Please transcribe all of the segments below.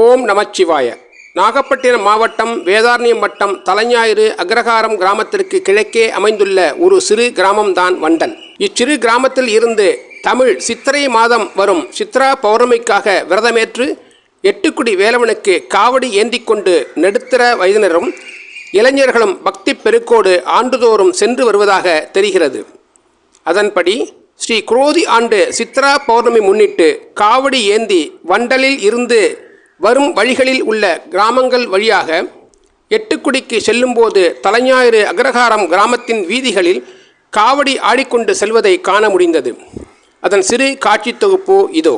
ஓம் நமச்சிவாய. நாகப்பட்டினம் மாவட்டம் வேதாரண்யம் வட்டம் தலைஞாயிறு அக்ரஹாரம் கிராமத்திற்கு கிழக்கே அமைந்துள்ள ஒரு சிறு கிராமம்தான் வண்டல். இச்சிறு கிராமத்தில் இருந்து தமிழ் சித்திரை மாதம் வரும் சித்ரா பௌர்ணமிக்காக விரதமேற்று எட்டுக்குடி வேலவனுக்கு காவடி ஏந்தி கொண்டு நடுத்தர வயதினரும் இளைஞர்களும் பக்தி பெருக்கோடு ஆண்டுதோறும் சென்று வருவதாக தெரிகிறது. அதன்படி ஸ்ரீ குரோதி ஆண்டு சித்ரா பௌர்ணமி முன்னிட்டு காவடி ஏந்தி வண்டலில் இருந்து வரும் வழிகளில் உள்ள கிராமங்கள் வழியாக எட்டுக்குடிக்கு செல்லும்போது தலைஞாயிறு அக்ரஹாரம் கிராமத்தின் வீதிகளில் காவடி ஆடிக்கொண்டு செல்வதை காண முடிந்தது. அதன் சிறு காட்சி தொகுப்பு இதோ.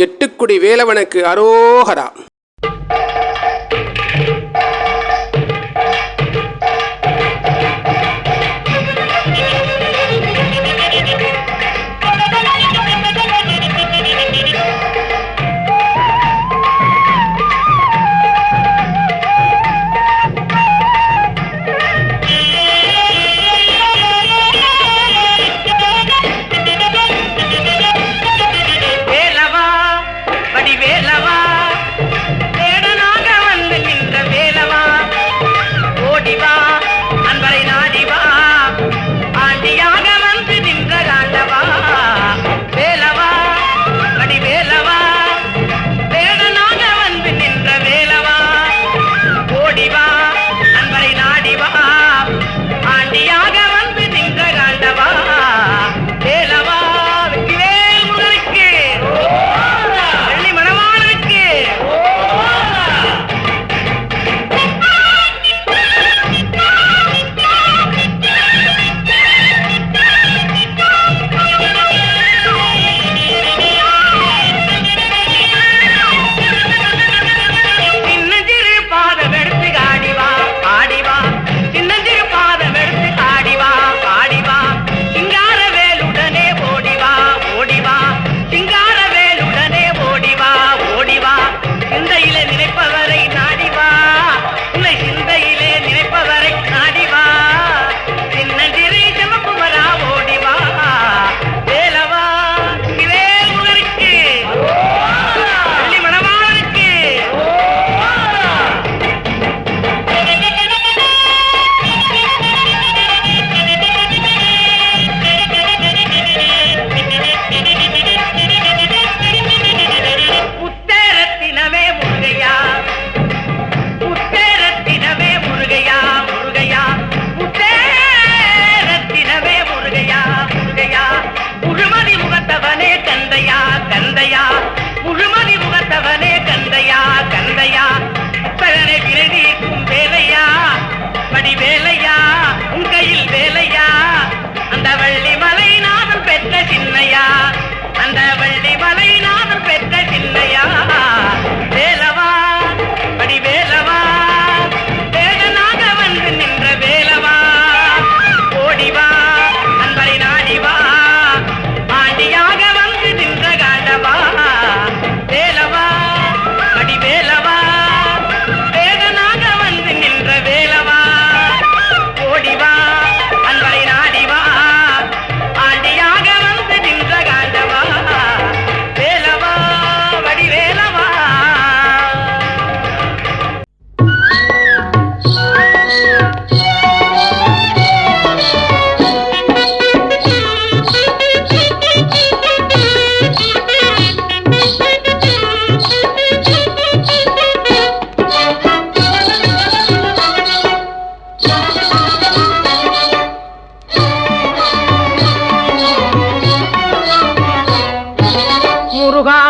எட்டுக்குடி வேலவனுக்கு அரோகரா.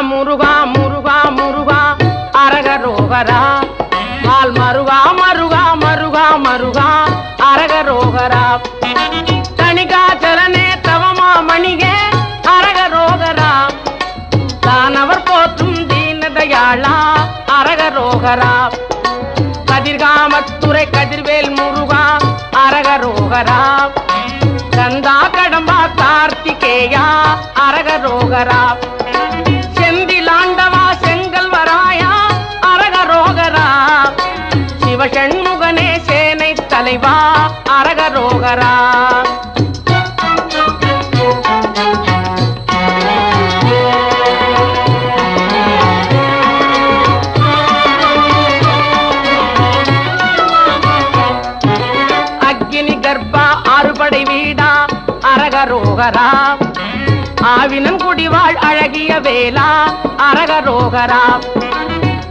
முருகா முருகா முருகா அரகரோகரா. மால் மருகா மருகா மருகா மருகா அரகரோகரா. தணிகாச்சலனே தவமா மணிகே அரகரோகரா. தானவர் போற்றும் தீனதயாளா அரகரோகரா. கதிர்காமத்துறை கதிர்வேல் முருகா அரகரோகரா. கந்தா கடம்பா கார்த்திகேயா அரகரோகரா. செந்திலாண்டவா செங்கல்வராயா அரகரோகரா. சிவசண்முகனே சேனை தலைவா அரகரோகரா. அரகரோகரா ஆவினன் குடிவாழ் அழகிய வேலா அரகரோகரா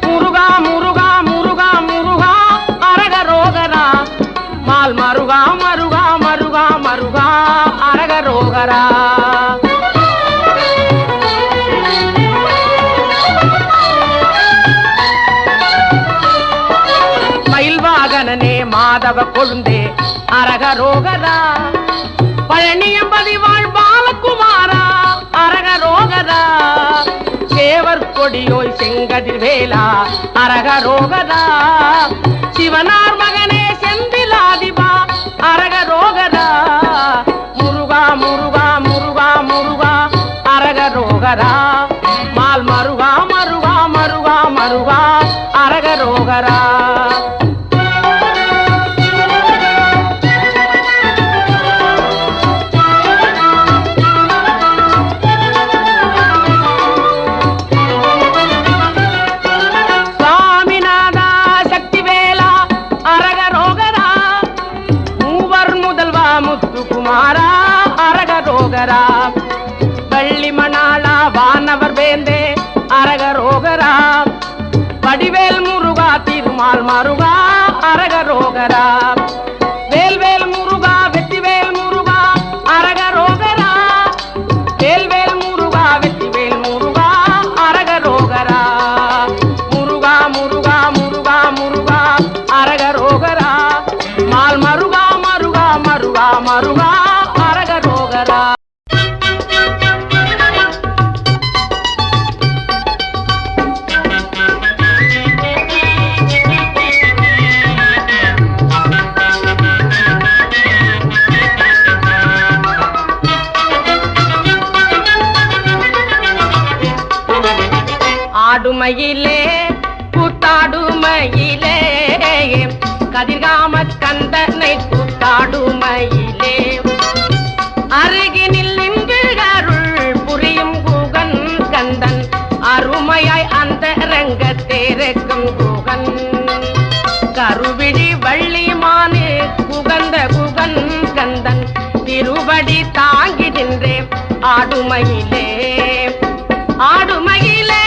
முருகா முருகா முருகா முருகா அரகரோகரா மால் மருகா மருகா மருகா மருகா அரகரோகரா மயில்வாகனனே மாதவ கொழுந்தே அரகரோகரா பழனியம்பதி வாழ் பாலகுமாரா அரகரோகரா சேவர் கொடியோய் செங்கதிர்வேலா அரகரோகரா சிவனார் மகனே செந்திலாதிபா அரகரோகரா முருகா முருகா முருகா முருகா அரகரோகரா மால் மருகா மருகா மருகா மருகா அரகரோகரா முத்துக்குமாரா அரகரோகரா வள்ளி மணாளா வானவர் வேந்தே அரகரோகரா வடிவேல் முருகா திருமால் மருகா அரகரோகரா வேல்வேல் முருகா வெற்றிவேல் முருகா அரகரோகரா வேல்வேல் முருகா வெற்றிவேல் முருகா அரகரோகரா முருகா முருகா முருகா முருகா அரகரோகரா மால் மருகா மருகா மருகா மருகா அரகரோகரா ஆடுமயிலே கூத்தாடுமயிலே கதிர்காம கந்தனை கூத்தாடுமயிலே அருகினில் நின்று அருள் புரியும் குகன் கந்தன் அருமையாய் அந்த ரங்கத்தேரக்கும் குகன் கருவிழி வள்ளிமானு குகந்த குகன் கந்தன் திருவடி தாங்கி நின்றே ஆடுமயிலே ஆடுமயிலே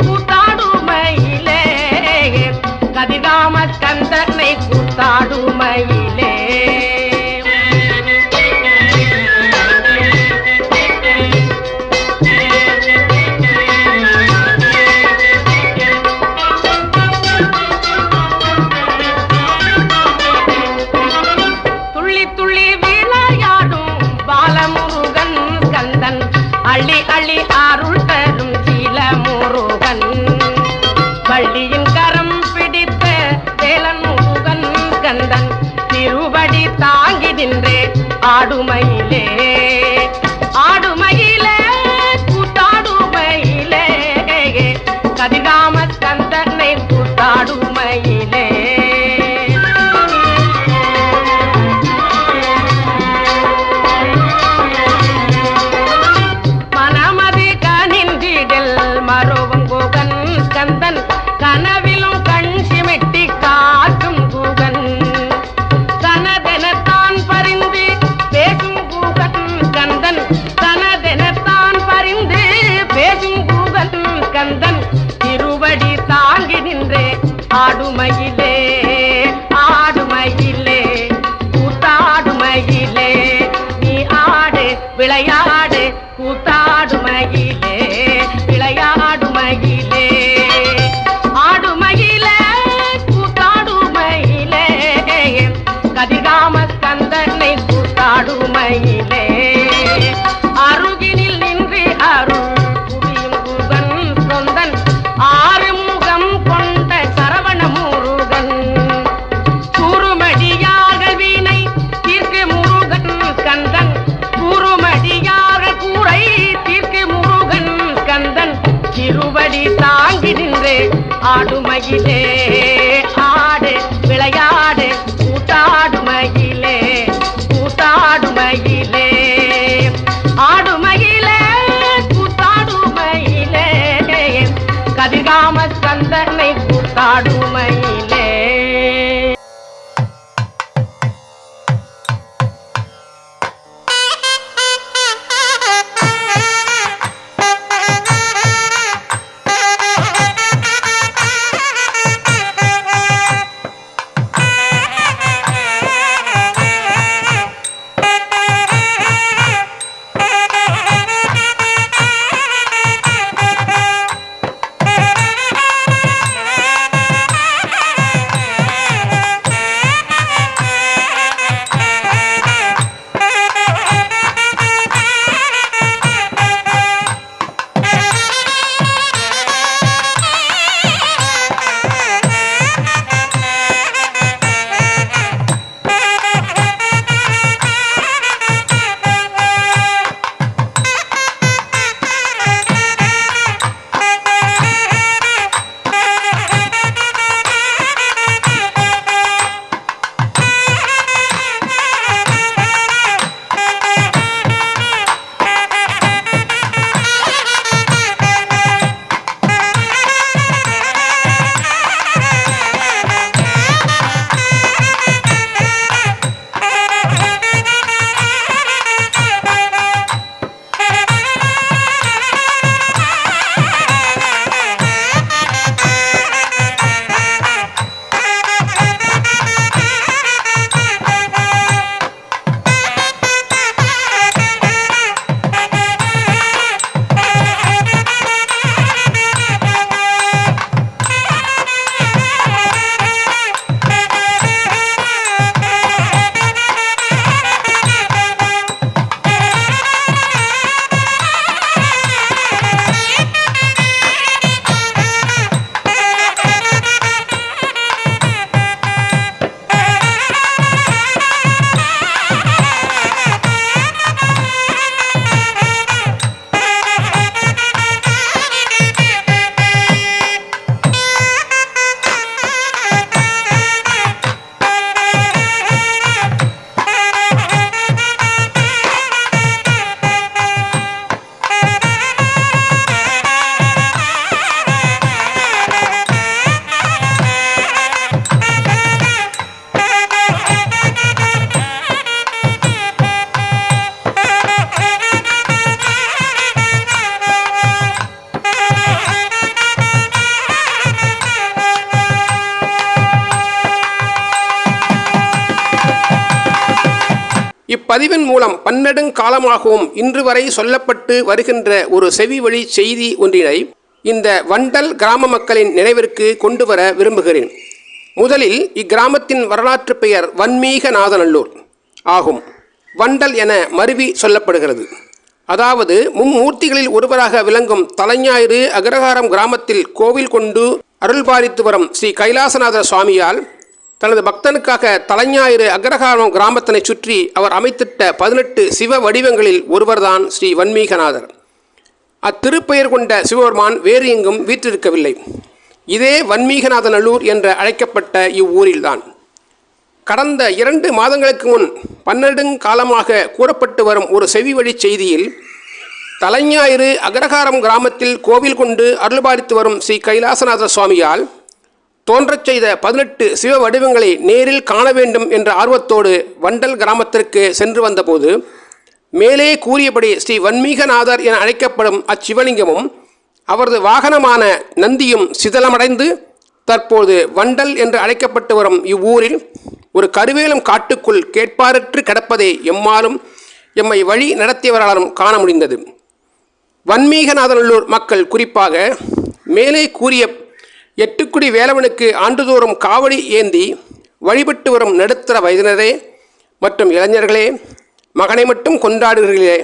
கூத்தாடுமயிலே கதிர்காம கந்தனை கூத்தாடுமயிலே துள்ளி துள்ளி விளையாடும் பாலமுருகன் கந்தன் அள்ளி அள்ளி அருள் தரும் சீல முருகன் வள்ளியின் கரம் பிடித்த வேலன் முருகன் கந்தன் திருவடி தாங்கி நின்றே ஆடுமயிலே ஆடுமயிலே கூத்தாடுமயிலே கதிர்காம கந்தனை கூத்தாடுமயிலே மனமதி கனிந்திடல் மருவங்குகன் கந்தன் கனவிலும் கண் சிமிட்டி காக்கும் குகன் கனதெனத்தான் பரிந்து பேசும் குகன் கந்தன் கனதெனத்தான் பரிந்து பேசும் குகன் கந்தன் திருவடி தாங்கி நின்றே ஆடுமயிலே ஆடுமயிலே கூத்தாடுமயிலே நீ ஆடு விளையாடு கூத்தாடுமயிலே விளையாடுமயிலே ஆடுமயிலே கூத்தாடுமயிலே கதிர்காம கந்தனை கூத்தாடுமயிலே அருகினில் நின்று அருள் புரியும் குகன் சொந்தன் ஆறுமுகம் கொண்ட சரவண முருகன் கூறுமடியார்கள் வீணை தீர்க்கு முருகன் கந்தன் கூறுமடியார்கள் கூரை தீர்க்கு முருகன் கந்தன் திருவடி தாங்கி நின்றே ஆடுமயிலே ஆடு விளையாடு கூத்தாடுமயிலே கூத்தாடுமயிலே ஆடுமயிலே கூத்தாடுமயிலே கதிர்காம கந்தனை கூத்தாடுமயிலே இப்பதிவின் மூலம் பன்னெடுங்காலமாகவும் இன்று வரை சொல்லப்பட்டு வருகின்ற ஒரு செவி வழி செய்தி ஒன்றினை இந்த வண்டல் கிராம மக்களின் நினைவிற்கு கொண்டு வர விரும்புகிறேன். முதலில் இக்கிராமத்தின் வரலாற்று பெயர் வன்மீகநாதநல்லூர் ஆகும். வண்டல் என மருவி சொல்லப்படுகிறது. அதாவது மும்மூர்த்திகளில் ஒருவராக விளங்கும் தலைஞாயிறு அக்ரஹாரம் கிராமத்தில் கோவில் கொண்டு அருள்பாலித்து வரும் ஸ்ரீ கைலாசநாதர் சுவாமியால் தனது பக்தனுக்காக தலைஞாயிறு அக்ரஹாரம் கிராமத்தினை சுற்றி அவர் அமைத்திட்ட 18 சிவ வடிவங்களில் ஒருவர்தான் ஸ்ரீ வன்மீகநாதர். அத்திருப்பெயர் கொண்ட சிவபெருமான் வேறு எங்கும் வீற்றிருக்கவில்லை. இதே வன்மீகநாதநல்லூர் என்று அழைக்கப்பட்ட இவ்வூரில்தான். கடந்த 2 மாதங்களுக்கு முன் பன்னெடுங்காலமாக கூறப்பட்டு வரும் ஒரு செவி வழி செய்தியில் தலைஞாயிறு அக்ரஹாரம் கிராமத்தில் கோவில் கொண்டு அருள்பாலித்து வரும் ஸ்ரீ கைலாசநாதர் சுவாமியால் தோன்றச் செய்த 18 சிவ வடிவங்களை நேரில் காண வேண்டும் என்ற ஆர்வத்தோடு வண்டல் கிராமத்திற்கு சென்று வந்தபோது மேலே கூறியபடி ஸ்ரீ வன்மீகநாதர் என அழைக்கப்படும் அச்சிவலிங்கமும் அவரது வாகனமான நந்தியும் சிதலமடைந்து தற்போது வண்டல் என்று அழைக்கப்பட்டு வரும் இவ்வூரில் ஒரு கருவேலம் காட்டுக்குள் கேட்பாரற்று கிடப்பதை எம்மை வழி நடத்தியவராலும் காண முடிந்தது. வன்மீகநாதநல்லூர் மக்கள் குறிப்பாக மேலே கூறிய எட்டுக்குடி வேலவனுக்கு ஆண்டுதோறும் காவடி ஏந்தி வழிபட்டு வரும் நடுத்தர வயதினரே மற்றும் இளைஞர்களே, மகனை மட்டும் கொண்டாடுகிறீர்களே,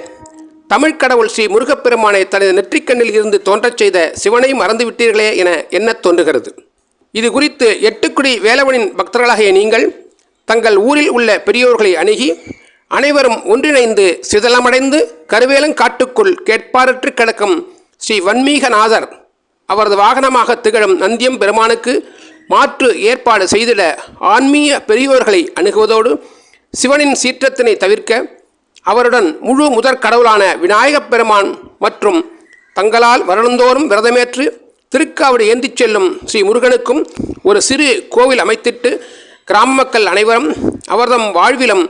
தமிழ்க்கடவுள் ஸ்ரீ முருகப்பெருமானை தனது நெற்றிக்கண்ணில் இருந்து தோன்றச் செய்த சிவனை மறந்துவிட்டீர்களே என எண்ணத் தோன்றுகிறது. இது குறித்து எட்டுக்குடி வேலவனின் பக்தர்களாகிய நீங்கள் தங்கள் ஊரில் உள்ள பெரியோர்களை அணுகி அனைவரும் ஒன்றிணைந்து சிதலமடைந்து கருவேலங்காட்டுக்குள் கேட்பாரற்று கிடக்கும் ஸ்ரீ வன்மீகநாதர் அவரது வாகனமாக திகழும் நந்தியம் பெருமானுக்கு மாற்று ஏற்பாடு செய்திட ஆன்மீக பெரியோர்களை அணுகுவதோடு சிவனின் சீற்றத்தினை தவிர்க்க அவருடன் முழு முதற் கடவுளான விநாயகப் பெருமான் மற்றும் தங்களால் வருடந்தோறும் விரதமேற்று திருக்காவடி ஏந்திச் செல்லும் ஸ்ரீ முருகனுக்கும் ஒரு சிறு கோவில் அமைத்திட்டு கிராம மக்கள் அனைவரும் அவர்தம் வாழ்விலும்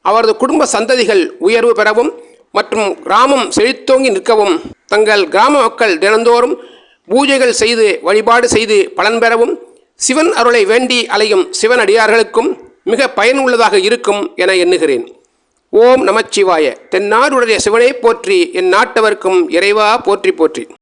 அவரது குடும்ப சந்ததிகள் உயர்வு பெறவும் மற்றும் கிராமம் செழித்தோங்கி நிற்கவும் தங்கள் கிராம மக்கள் தினந்தோறும் பூஜைகள் செய்து வழிபாடு செய்து பலன் பெறவும் சிவன் அருளை வேண்டி அலையும் சிவனடியார்களுக்கும் மிக பயனுள்ளதாக இருக்கும் என எண்ணுகிறேன். ஓம் நமச்சிவாய. தென்னாடுடைய சிவனை போற்றி, என் நாட்டவர்க்கும் இறைவா போற்றி போற்றி.